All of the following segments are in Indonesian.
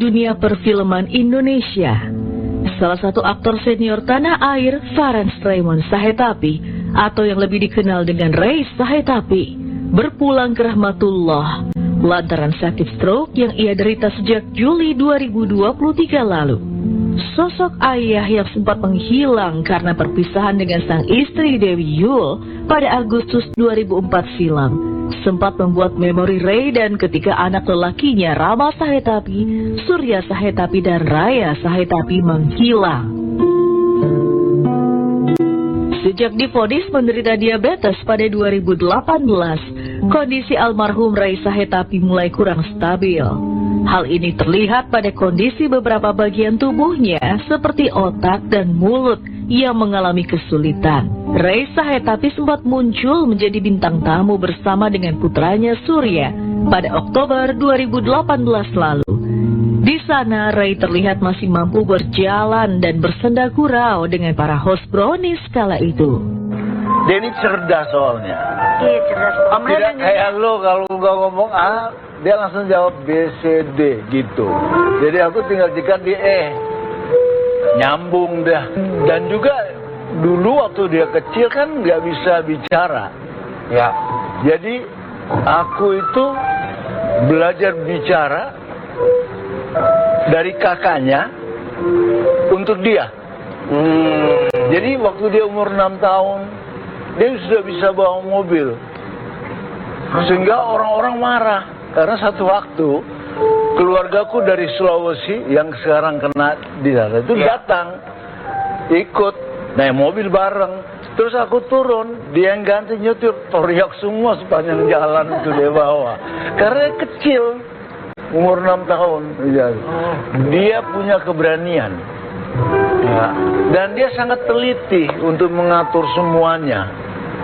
dunia perfilman Indonesia. Salah satu aktor senior tanah air, Farenz Raymond Sahetapi, atau yang lebih dikenal dengan Ray Sahetapi, berpulang ke rahmatullah lantaran sakit stroke yang ia derita sejak Juli 2023 lalu. Sosok ayah yang sempat menghilang karena perpisahan dengan sang istri Dewi Yull pada Agustus 2004 silam sempat membuat memori Ray dan ketiga anak lelakinya Rama Sahetapi, Surya Sahetapi, dan Raya Sahetapi menghilang. Sejak divonis menderita diabetes pada 2018, kondisi almarhum Ray Sahetapi mulai kurang stabil. Hal ini terlihat pada kondisi beberapa bagian tubuhnya seperti otak dan mulut yang mengalami kesulitan. Ray Sahetapi sempat muncul menjadi bintang tamu bersama dengan putranya Surya pada Oktober 2018 lalu. Di sana Ray terlihat masih mampu berjalan dan bersenda gurau dengan para host brownies kala itu. Dia ini cerdas soalnya. Iya, cerdas. Tidak kayak lo kalau gak ngomong A, dia langsung jawab B, C, D gitu. Jadi aku tinggal jika di E. Nyambung dah. Dan juga dulu waktu dia kecil kan nggak bisa bicara. Ya. Jadi aku itu belajar bicara dari kakaknya untuk dia. Jadi waktu dia umur 6 tahun, dia sudah bisa bawa mobil. Sehingga orang-orang marah. Karena satu waktu, keluargaku dari Sulawesi yang sekarang kena di sana itu datang, ikut naik mobil bareng. Terus aku turun, dia yang ganti nyetir, teriak semua sepanjang jalan itu dia bawa. Karena dia kecil, umur 6 tahun. Dia punya keberanian. Ya. Dan dia sangat teliti untuk mengatur semuanya.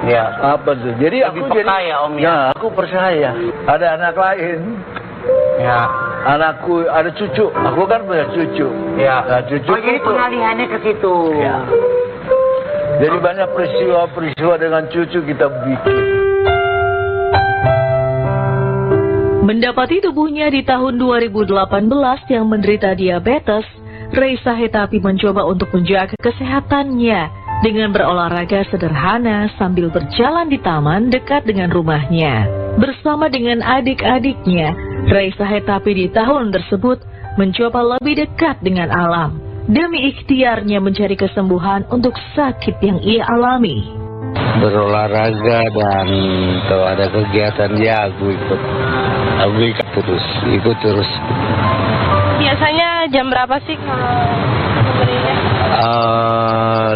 Ya, apa tuh? Jadi aku percaya, Om, ya. Aku percaya. Ada anak lain. Ya. Anakku ada cucu. Aku kan punya cucu. Ya. Nah, cucu. Oh, jadi pengalihannya ke situ. Ya. Jadi banyak peristiwa-peristiwa dengan cucu kita bikin. Mendapati tubuhnya di tahun 2018 yang menderita diabetes, Ray Sahetapi mencoba untuk menjaga kesehatannya dengan berolahraga sederhana sambil berjalan di taman dekat dengan rumahnya. Bersama dengan adik-adiknya, Ray Sahetapi di tahun tersebut mencoba lebih dekat dengan alam demi ikhtiarnya mencari kesembuhan untuk sakit yang ia alami. Berolahraga dan kalau ada kegiatan ya aku ikut terus. Biasanya jam berapa sih kalau memberinya?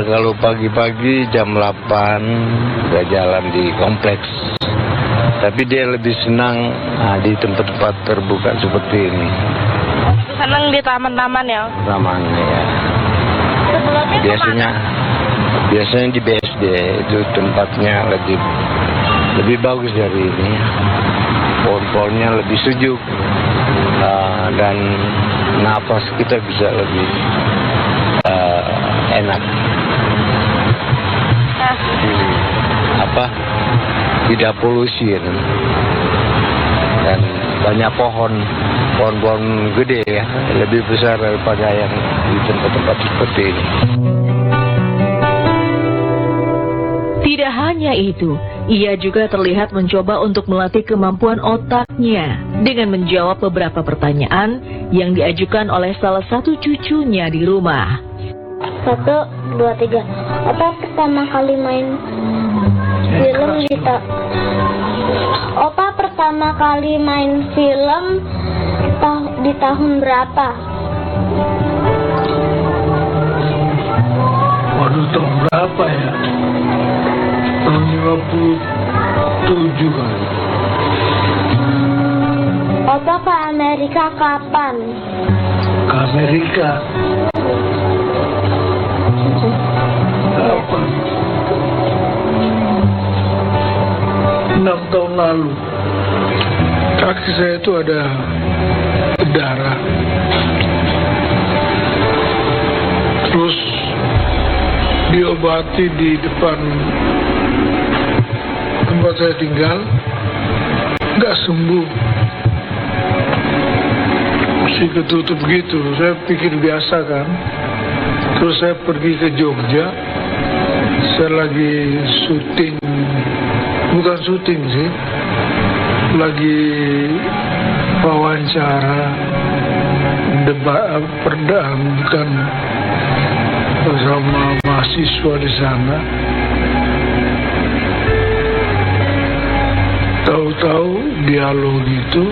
Kalau pagi-pagi jam 8 udah jalan di kompleks. Tapi dia lebih senang di tempat-tempat terbuka seperti ini. Senang di taman-taman ya? Taman ya. Sebelumnya biasanya di BSD itu tempatnya lebih bagus dari ini. Pohon-pohonnya lebih sejuk dan nafas kita bisa lebih enak. Tidak polusi ya. Dan banyak pohon-pohon gede ya, lebih besar daripada yang di tempat-tempat seperti ini. Tidak hanya itu, ia juga terlihat mencoba untuk melatih kemampuan otaknya dengan menjawab beberapa pertanyaan yang diajukan oleh salah satu cucunya di rumah. 1, 2, 3. Apa pertama kali main film di tahun berapa? Waduh, tahun berapa ya? Tahun 57 kan. Opa ke Amerika kapan? Ke Amerika. Kapan? 6 tahun lalu. Kaki saya itu ada darah. Terus diobati di depan tempat saya tinggal, nggak sembuh. masih ketutup gitu. Saya pikir biasa kan. Terus saya pergi ke Jogja. Saya lagi syuting, bukan syuting sih, lagi wawancara debat bukan bersama mahasiswa di sana. Tahu-tahu dialog itu,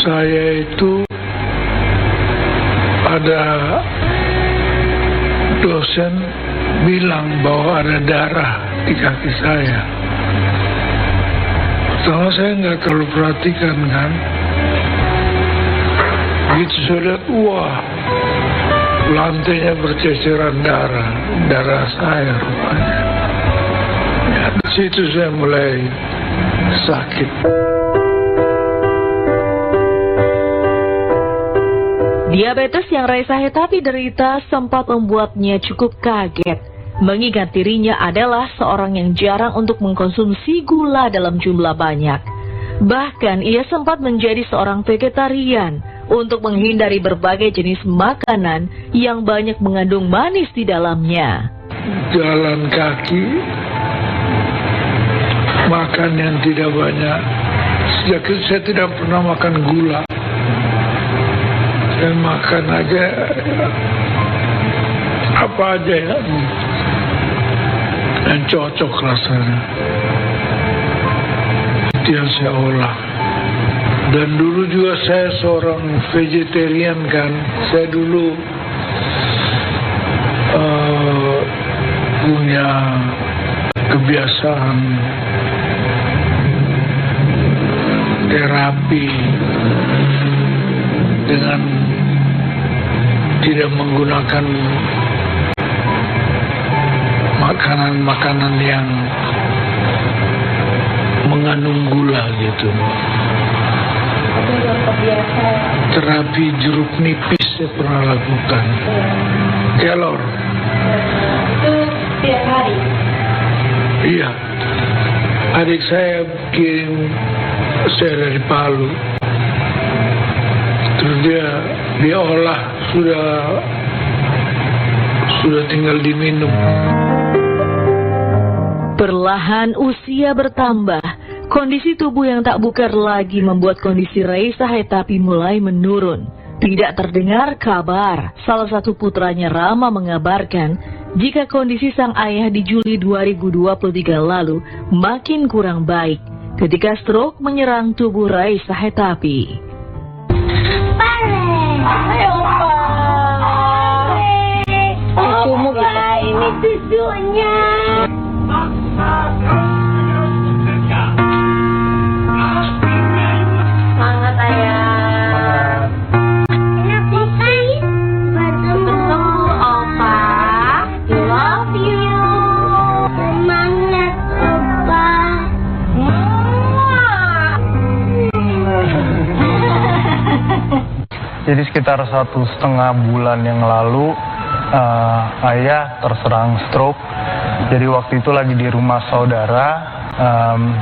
saya itu ada dosen bilang bahwa ada darah di kaki saya. Pertama saya nggak terlalu perhatikan kan. Begitu saya lihat, wah, lantainya berceceran darah saya rupanya. Ya, di situ saya mulai sakit. Diabetes yang Raisa Hetapi derita sempat membuatnya cukup kaget, mengingat dirinya adalah seorang yang jarang untuk mengkonsumsi gula dalam jumlah banyak. Bahkan ia sempat menjadi seorang vegetarian untuk menghindari berbagai jenis makanan yang banyak mengandung manis di dalamnya. Jalan kaki, makan yang tidak banyak. Sejak itu saya tidak pernah makan gula. Saya makan aja apa aja yang cocok rasanya. Itu yang saya olah. Dan dulu juga saya seorang vegetarian kan. Saya dulu punya kebiasaan terapi dengan tidak menggunakan makanan-makanan yang mengandung gula gitu. Terapi jeruk nipis saya pernah lakukan. Kelor. Itu tiap hari? Iya. Adik saya kirim saya dari Palu. Terus dia olah, sudah tinggal diminum. Perlahan usia bertambah, kondisi tubuh yang tak bugar lagi membuat kondisi Raisa Hetapi mulai menurun. Tidak terdengar kabar, salah satu putranya Rama mengabarkan jika kondisi sang ayah di Juli 2023 lalu makin kurang baik ketika stroke menyerang tubuh Raisa Hetapi. Ayo, cucumu gitu. Ini susunya. Semangat ayah. Bertemu Opa. Love you. Semangat Opa. Jadi sekitar 1,5 bulan yang lalu ayah terserang stroke. Jadi waktu itu lagi di rumah saudara,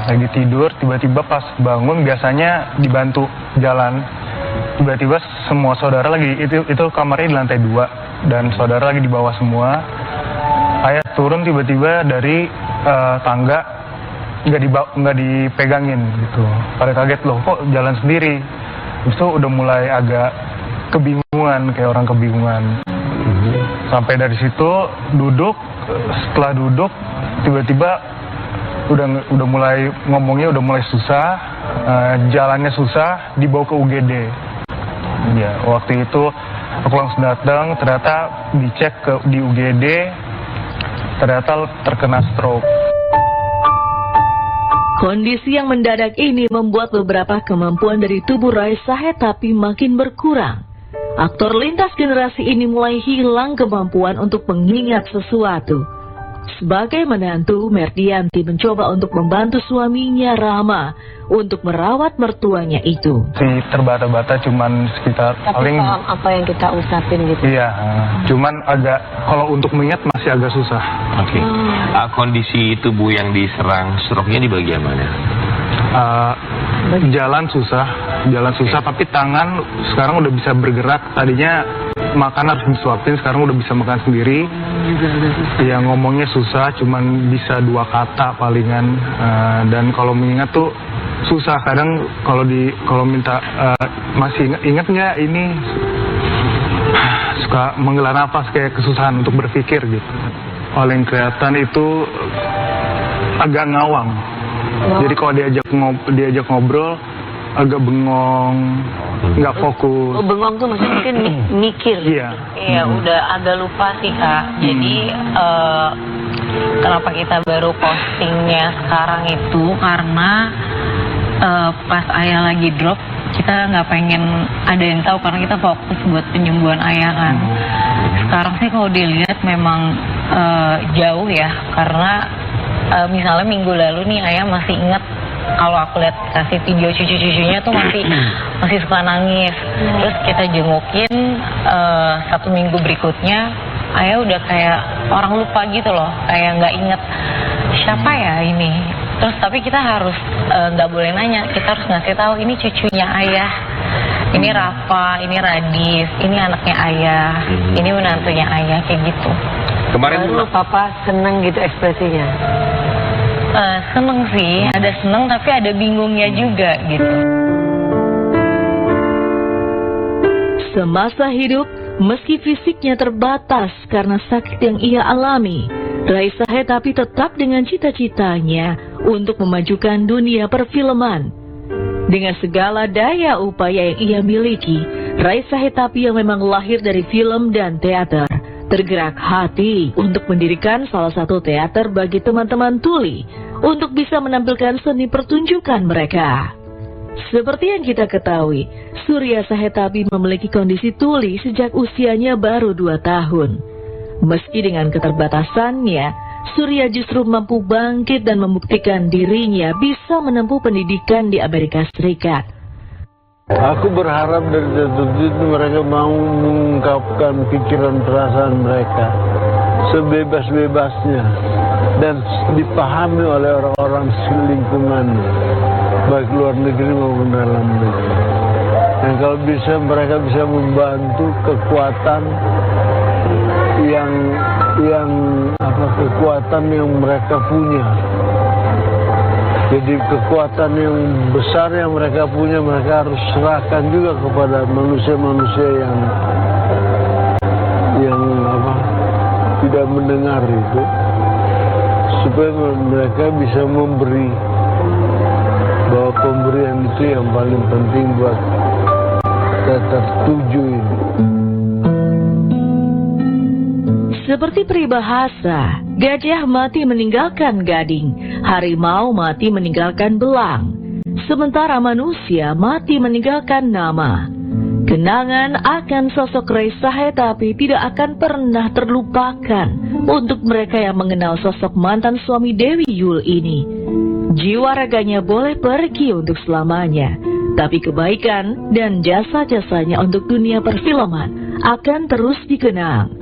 lagi tidur, tiba-tiba pas bangun biasanya dibantu jalan. Tiba-tiba semua saudara lagi, itu kamarnya di lantai 2 dan saudara lagi di bawah semua. Ayah turun tiba-tiba dari tangga, nggak dipegangin gitu. Pada kaget, loh kok jalan sendiri. Terus itu udah mulai agak kebingungan, kayak orang kebingungan. Sampai dari situ duduk, setelah duduk tiba-tiba udah mulai ngomongnya udah mulai susah, jalannya susah, dibawa ke UGD. Ya, waktu itu aku langsung datang, ternyata dicek di UGD, ternyata terkena stroke. Kondisi yang mendadak ini membuat beberapa kemampuan dari tubuh Raisa Hetapi makin berkurang. Aktor lintas generasi ini mulai hilang kemampuan untuk mengingat sesuatu. Sebagai menantu, Merdianti mencoba untuk membantu suaminya Rama untuk merawat mertuanya itu. Terbata-bata cuman sekitar paling paham apa yang kita ucapin gitu. Iya, cuman agak kalau untuk mengingat masih agak susah. Oke. Kondisi tubuh yang diserang stroke-nya di bagian mana? Jalan susah, jalan susah, tapi tangan sekarang udah bisa bergerak. Tadinya makan harus disuapin, sekarang udah bisa makan sendiri. Ya ngomongnya susah, cuman bisa 2 kata palingan. Dan kalau mengingat tuh susah. Kadang kalau minta masih ingat nggak ini, suka menghela nafas, kayak kesusahan untuk berpikir gitu. Paling kelihatan itu agak ngawang. Jadi kalau diajak ngobrol agak bengong, nggak fokus. Oh, bengong tuh maksudnya mungkin mikir. Iya. Iya, udah agak lupa sih Kak. Jadi kenapa kita baru postingnya sekarang itu karena pas ayah lagi drop, kita nggak pengen ada yang tahu karena kita fokus buat penyembuhan ayah kan. Sekarang sih kalau dilihat memang jauh ya, karena misalnya minggu lalu nih ayah masih ingat. Kalau aku lihat kasih video cucu-cucunya tuh masih suka nangis. Terus kita jengukin 1 minggu berikutnya, ayah udah kayak orang lupa gitu loh, kayak nggak inget siapa ya ini. Terus tapi kita harus nggak boleh nanya, kita harus ngasih tahu ini cucunya ayah, ini Rafa, ini Radis, ini anaknya ayah, ini menantunya ayah, kayak gitu. Kemarin Lalu papa seneng gitu ekspresinya. Seneng sih, ada seneng tapi ada bingungnya juga gitu. Semasa hidup, meski fisiknya terbatas karena sakit yang ia alami, Raisa Hetapi tetap dengan cita-citanya untuk memajukan dunia perfilman. Dengan segala daya upaya yang ia miliki, Raisa Hetapi yang memang lahir dari film dan teater, tergerak hati untuk mendirikan salah satu teater bagi teman-teman tuli untuk bisa menampilkan seni pertunjukan mereka. Seperti yang kita ketahui, Surya Sahetapi memiliki kondisi tuli sejak usianya baru 2 tahun. Meski dengan keterbatasannya, Surya justru mampu bangkit dan membuktikan dirinya bisa menempuh pendidikan di Amerika Serikat. Aku berharap dari itu mereka mau mengungkapkan pikiran perasaan mereka sebebas-bebasnya dan dipahami oleh orang-orang lingkungannya, baik luar negeri maupun dalam negeri. Dan kalau bisa mereka bisa membantu kekuatan kekuatan yang mereka punya. Jadi kekuatan yang besar yang mereka punya, mereka harus serahkan juga kepada manusia-manusia yang tidak mendengar itu, supaya mereka bisa memberi, bahwa pemberian itu yang paling penting buat teater 7 ini. Seperti peribahasa, gajah mati meninggalkan gading, harimau mati meninggalkan belang, sementara manusia mati meninggalkan nama. Kenangan akan sosok Raisa Hetapi tidak akan pernah terlupakan untuk mereka yang mengenal sosok mantan suami Dewi Yull ini. Jiwa raganya boleh pergi untuk selamanya, tapi kebaikan dan jasa-jasanya untuk dunia perfilman akan terus dikenang.